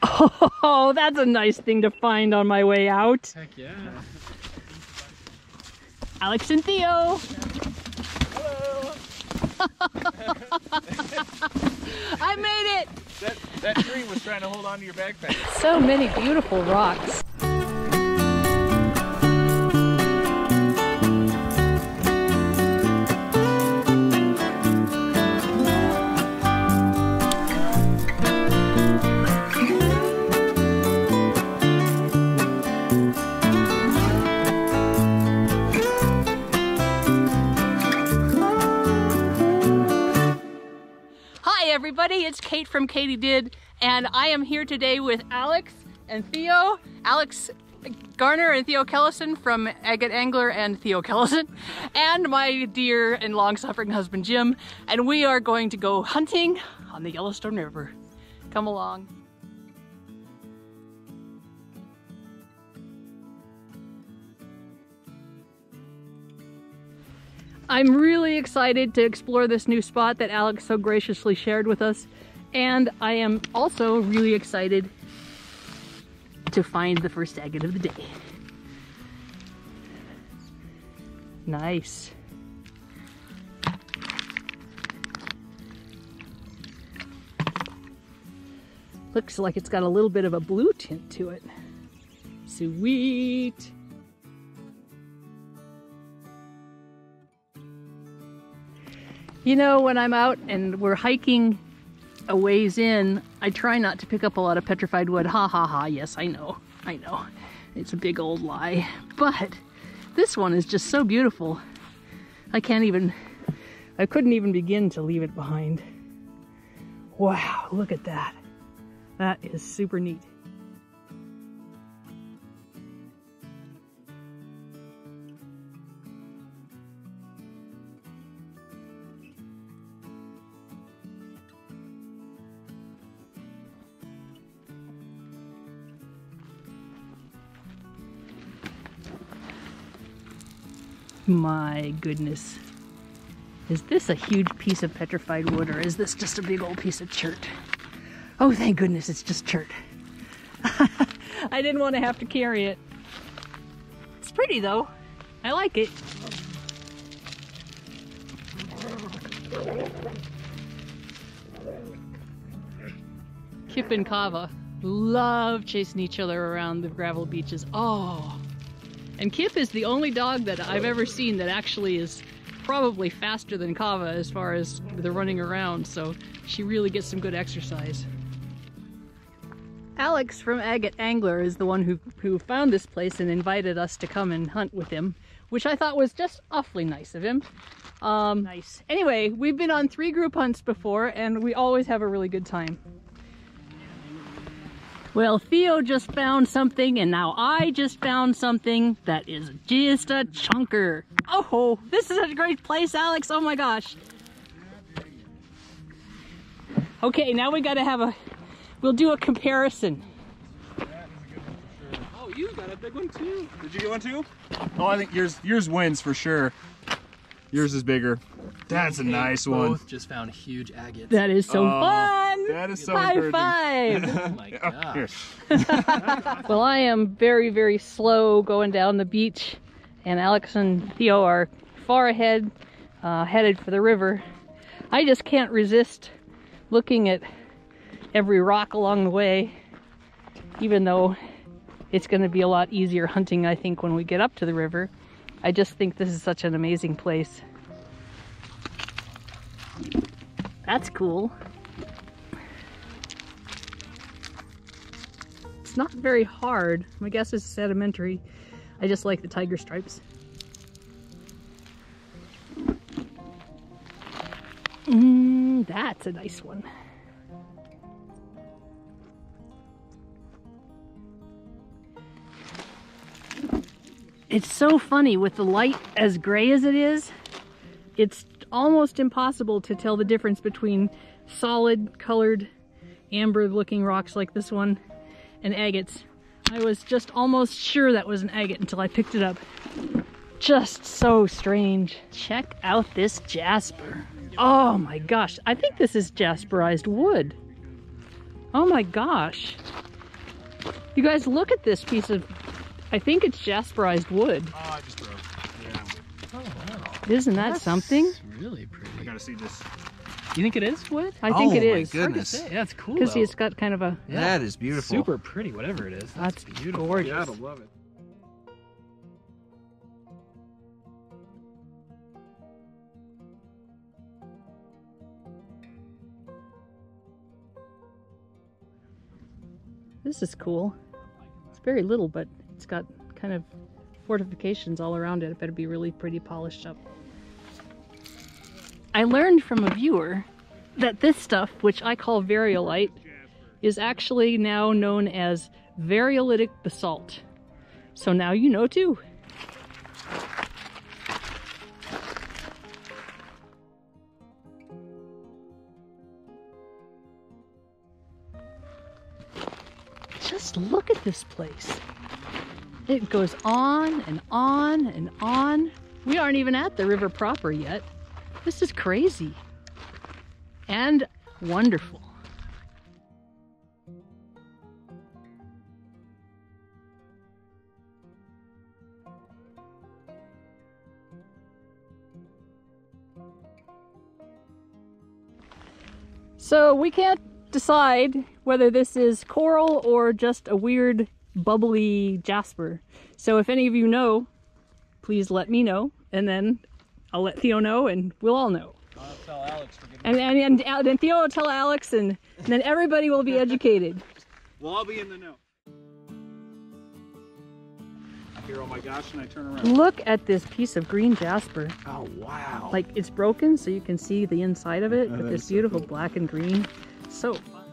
Oh, that's a nice thing to find on my way out. Heck yeah. Alex and Theo. Hello. I made it. That tree was trying to hold on to your backpack. So many beautiful rocks. Everybody, it's Kate from KatyDid, and I am here today with Alex and Theo. Alex Garner and Theo Kellison from Agate Angler and Theo Kellison, and my dear and long-suffering husband Jim, and we are going to go hunting on the Yellowstone River. Come along. I'm really excited to explore this new spot that Alex so graciously shared with us, and I am also really excited to find the first agate of the day. Nice. Looks like it's got a little bit of a blue tint to it. Sweet. You know, when I'm out and we're hiking a ways in, I try not to pick up a lot of petrified wood. Ha ha ha, yes, I know. It's a big old lie. But this one is just so beautiful. I couldn't even begin to leave it behind. Wow, look at that. That is super neat. My goodness. Is this a huge piece of petrified wood, or is this just a big old piece of chert? Oh, thank goodness it's just chert. I didn't want to have to carry it. It's pretty though. I like it. Kip and Kava love chasing each other around the gravel beaches. Oh. And Kip is the only dog that I've ever seen that actually is probably faster than Kava as far as the running around, so she really gets some good exercise. Alex from Agate Angler is the one who found this place and invited us to come and hunt with him, which I thought was just awfully nice of him. Nice. Anyway, we've been on 3 group hunts before, and we always have a really good time. Well, Theo just found something, and now I just found something that is just a chunker. Oh, this is a great place, Alex. Oh my gosh. Okay, now we gotta we'll do a comparison. Oh, you got a big one too. Did you get one too? Oh, I think yours wins for sure. Yours is bigger. That's a nice one. Both just found huge agates. That is so fun. That is so High five. Oh my gosh. Well, I am very, very slow going down the beach, and Alex and Theo are far ahead, headed for the river. I just can't resist looking at every rock along the way, even though it's going to be a lot easier hunting, I think, when we get up to the river. I just think this is such an amazing place. That's cool. It's not very hard. My guess is sedimentary. I just like the tiger stripes. That's a nice one. It's so funny with the light as gray as it is. It's almost impossible to tell the difference between solid colored amber looking rocks like this one and agates. I was just almost sure that was an agate until I picked it up. Just so strange. Check out this jasper. Oh my gosh, I think this is jasperized wood. Oh my gosh. You guys, look at this piece of, I think it's jasperized wood. Oh, I just broke. Yeah. Oh, wow. Isn't that something? It's really pretty. I gotta see this. You think it is wood? I think it is. Oh my goodness. Yeah, that's cool. Because though. it's got kind of a, Yeah. That is beautiful. Super pretty, whatever it is. that's beautiful. gorgeous. Yeah, I don't love it. This is cool. It's very little, but it's got kind of fortifications all around it. It better be really pretty polished up. I learned from a viewer that this stuff, which I call variolite, is actually now known as variolitic basalt. So now you know too. Just look at this place. It goes on and on and on. We aren't even at the river proper yet. This is crazy and wonderful. So we can't decide whether this is coral or just a weird bubbly jasper. So if any of you know, please let me know, and then I'll let Theo know, and we'll all know. I'll tell Alex to give me. And then Theo will tell Alex, and then everybody will be educated. We'll all be in the know. I hear, oh my gosh, and I turn around. Look at this piece of green jasper. Oh, wow. Like, it's broken so you can see the inside of it, Oh, but that this is so beautiful cool. black and green. So fun.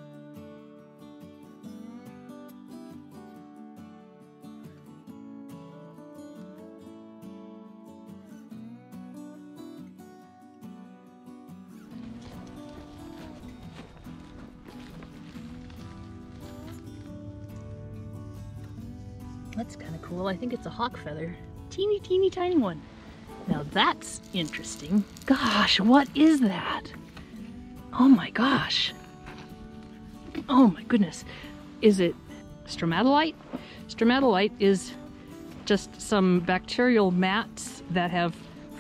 That's kind of cool. I think it's a hawk feather. Teeny, teeny, tiny one. Now that's interesting. Gosh, what is that? Oh my gosh. Oh my goodness. Is it stromatolite? Stromatolite is just some bacterial mats that have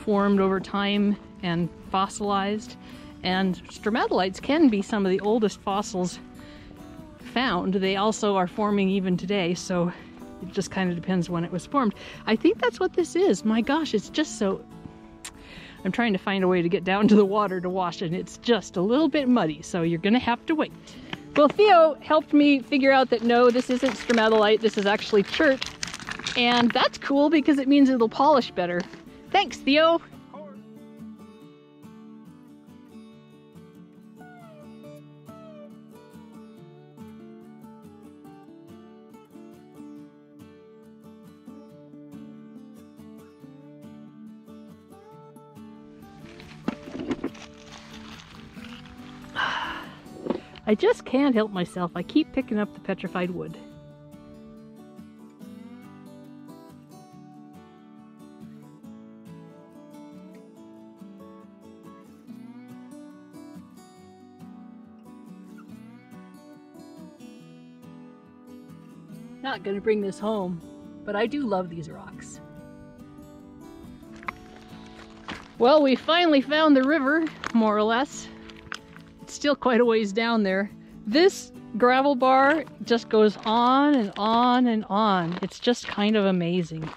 formed over time and fossilized. And stromatolites can be some of the oldest fossils found. They also are forming even today, so it just kind of depends when it was formed. I think that's what this is. My gosh, it's just so... I'm trying to find a way to get down to the water to wash it, and it's just a little bit muddy, so you're gonna have to wait. Well, Theo helped me figure out that no, this isn't stromatolite, this is actually chert. And that's cool because it means it'll polish better. Thanks, Theo. I just can't help myself. I keep picking up the petrified wood. Not gonna bring this home, but I do love these rocks. Well, we finally found the river, more or less. It's still quite a ways down there. This gravel bar just goes on and on and on. It's just kind of amazing.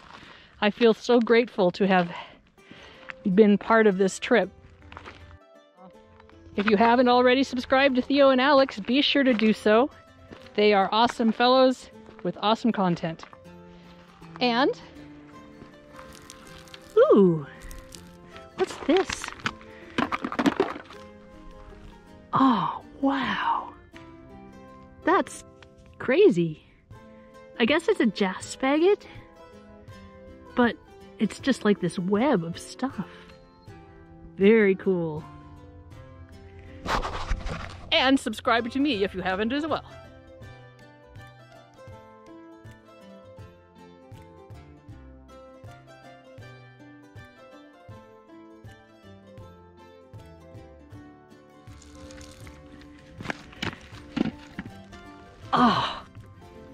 I feel so grateful to have been part of this trip. If you haven't already subscribed to Theo and Alex, be sure to do so. They are awesome fellows with awesome content. And, ooh, what's this? Oh, wow. That's crazy. I guess it's a jaspaget, but it's just like this web of stuff. Very cool. And subscribe to me if you haven't as well. Oh,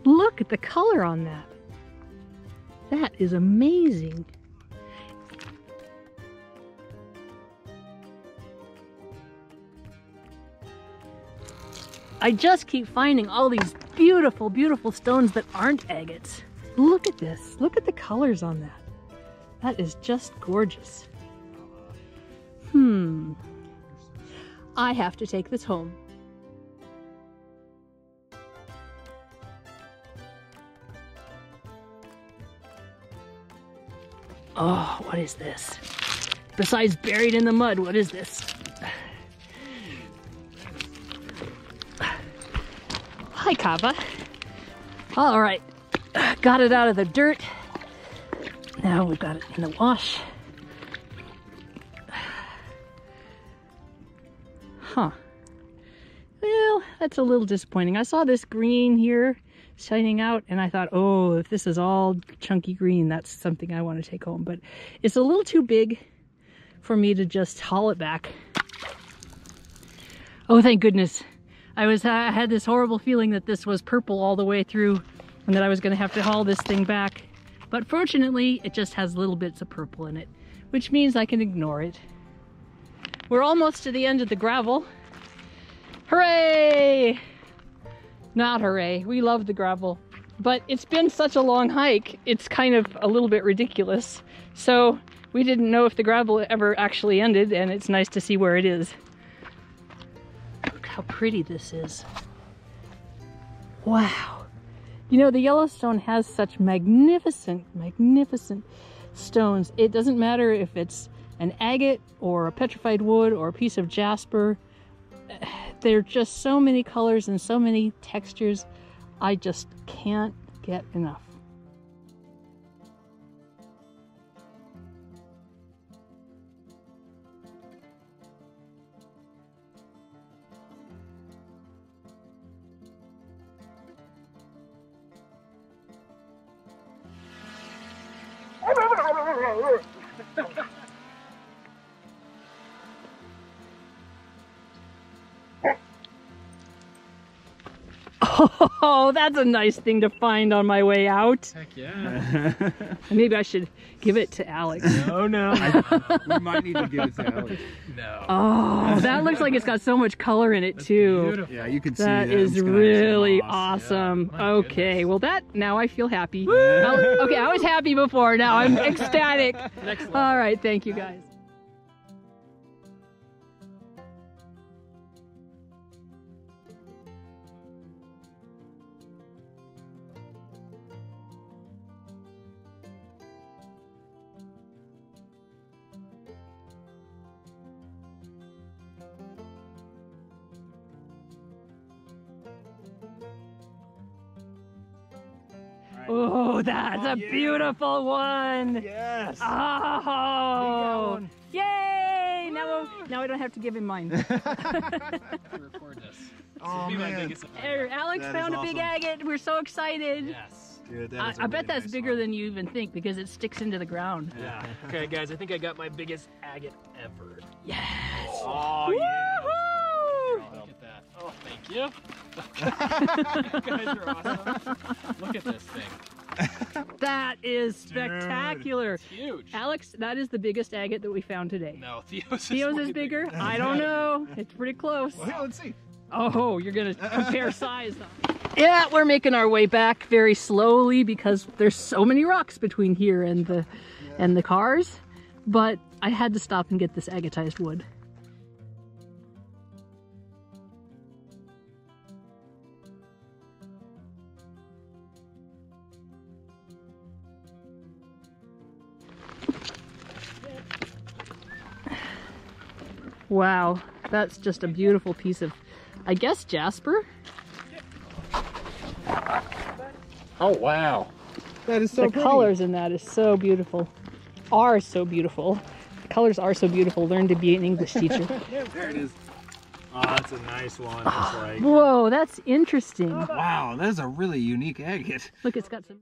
Look at the color on that. That is amazing. I just keep finding all these beautiful, beautiful stones that aren't agates. Look at this. Look at the colors on that. That is just gorgeous. I have to take this home. Oh, what is this? Besides buried in the mud, what is this? Hi, Kava. All right, got it out of the dirt. Now we've got it in the wash. Huh. Well, that's a little disappointing. I saw this green here shining out and I thought, oh, if this is all chunky green, that's something I want to take home. But it's a little too big for me to just haul it back. Oh, thank goodness. I had this horrible feeling that this was purple all the way through and that I was going to have to haul this thing back. But fortunately, it just has little bits of purple in it, which means I can ignore it. We're almost to the end of the gravel. Hooray! Not hooray, we love the gravel. But it's been such a long hike, it's kind of a little bit ridiculous. So we didn't know if the gravel ever actually ended, and it's nice to see where it is. Look how pretty this is. Wow. You know, the Yellowstone has such magnificent, magnificent stones. It doesn't matter if it's an agate or a petrified wood or a piece of jasper. There are just so many colors and so many textures. I just can't get enough. Oh, that's a nice thing to find on my way out. Heck yeah. Maybe I should give it to Alex. No, no. We might need to give it to Alex. No. Oh, that looks like it's got so much color in it too. Beautiful. Yeah, you can see That that. is really awesome. Yeah, my Okay, goodness. well now I feel happy. Okay, I was happy before, now I'm ecstatic. Next level. All right, thank you guys. Oh, that's a beautiful one. Yes. Oh, yay! Now I don't have to give him mine. To record this. Oh, Be my man. biggest- Alex That is found a big awesome. agate. We're so excited. Yes. Dude, that I is a bet really that's nice bigger one. than you even think because it sticks into the ground. Yeah. Okay, guys, I think I got my biggest agate ever. Yes! Oh, yeah. Woohoo! Look at that. Oh, thank you. You guys are awesome. Look at this thing. That is spectacular. It's huge. Alex, that is the biggest agate that we found today. No, Theo's Theo's way is bigger? I don't know. It's pretty close. Well, yeah, let's see. Oh, you're gonna compare size though. Yeah, we're making our way back very slowly because there's so many rocks between here and the cars. But I had to stop and get this agatized wood. Wow, that's just a beautiful piece of, I guess, jasper? Oh, wow. That is so The colors in that is so beautiful. Are so beautiful. The colors are so beautiful. Learn to be an English teacher. There it is. Oh, that's a nice one. It's like, Whoa, that's interesting. wow, that is a really unique agate. Look, it's got some...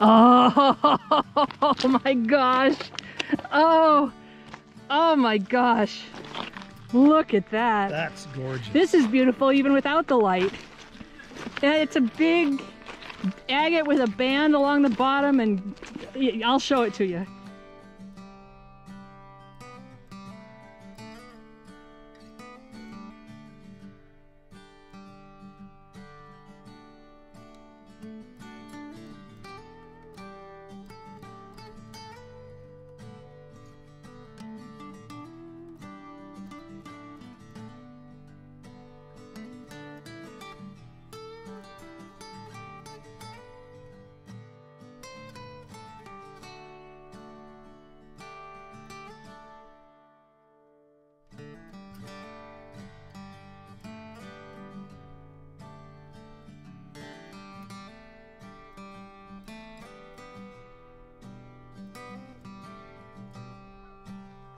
Oh my gosh. Oh my gosh. Look at that. That's gorgeous. This is beautiful even without the light. It's a big agate with a band along the bottom, and I'll show it to you.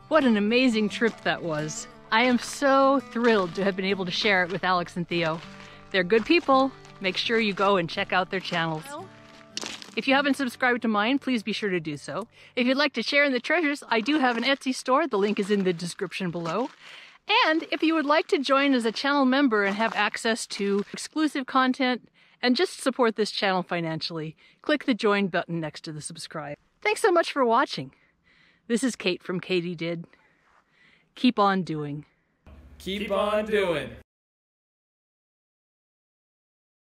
What an amazing trip that was. I am so thrilled to have been able to share it with Alex and Theo. They're good people. Make sure you go and check out their channels. If you haven't subscribed to mine, please be sure to do so. If you'd like to share in the treasures, I do have an Etsy store. The link is in the description below. And if you would like to join as a channel member and have access to exclusive content and just support this channel financially, click the join button next to the subscribe. Thanks so much for watching. This is Kate from KatyDid. Keep on doing. Keep on doing.